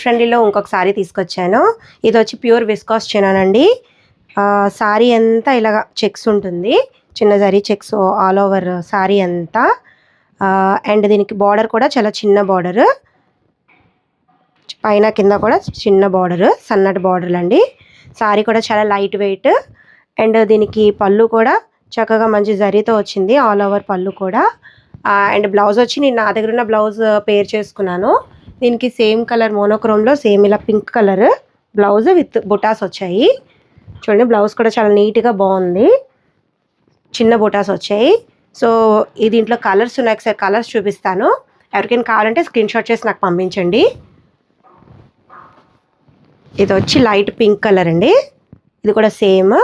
ఫ్రెండ్లీలో ఇంకొక సారీ తీసుకొచ్చాను. ఇది వచ్చి ప్యూర్ విస్కాస్ చినానండి. సారీ అంతా ఇలాగ చెక్స్ ఉంటుంది, చిన్న zari checks all over sorry అంతా. అండ్ దీనికి బార్డర్ కూడా చాలా చిన్న బార్డర్, పైన కింద కూడా చిన్న బార్డర్, సన్నటి బార్డర్లు అండి. సారీ కూడా చాలా లైట్ వెయిట్. అండ్ దీనికి పళ్ళు కూడా చక్కగా మంచి జరీతో వచ్చింది, ఆల్ ఓవర్ పళ్ళు కూడా. అండ్ బ్లౌజ్ వచ్చి నేను నా దగ్గర ఉన్న బ్లౌజ్ పేర్ చేసుకున్నాను. దీనికి సేమ్ కలర్ మోనోక్రోమ్లో సేమ్ ఇలా పింక్ కలర్ బ్లౌజ్ విత్ బుటాస్ వచ్చాయి. చూడండి బ్లౌజ్ కూడా చాలా నీట్గా బాగుంది, చిన్న బుటాస్ వచ్చాయి. సో దీంట్లో కలర్స్ ఉన్నాయి, ఒకసారి కలర్స్ చూపిస్తాను. ఎవరికైనా కావాలంటే స్క్రీన్ షాట్ చేసి నాకు పంపించండి. ఇది వచ్చి లైట్ పింక్ కలర్ అండి, ఇది కూడా సేమ్.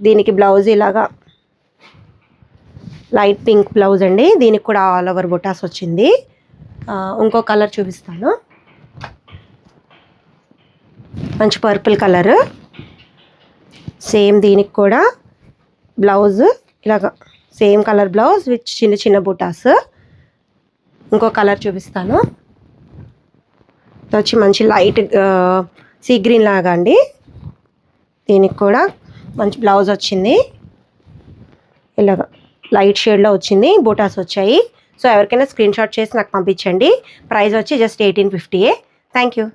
దీనికి బ్లౌజ్ ఇలాగా లైట్ పింక్ బ్లౌజ్ అండి, దీనికి కూడా ఆల్ ఓవర్ బుటాస్ వచ్చింది. ఇంకో కలర్ చూపిస్తాను, మంచి పర్పుల్ కలర్. సేమ్ దీనికి కూడా బ్లౌజ్ ఇలాగ సేమ్ కలర్ బ్లౌజ్ విత్ చిన్న చిన్న బుటాస్. ఇంకో కలర్ చూపిస్తాను, ఇది వచ్చి మంచి లైట్ సీ గ్రీన్ లాగా అండి. దీనికి కూడా మంచి బ్లౌజ్ వచ్చింది, ఇలాగ లైట్ షేడ్లో వచ్చింది, బూటాస్ వచ్చాయి. సో ఎవరికైనా స్క్రీన్ షాట్ చేసి నాకు పంపించండి. ప్రైస్ వచ్చి జస్ట్ 1850. Thank you.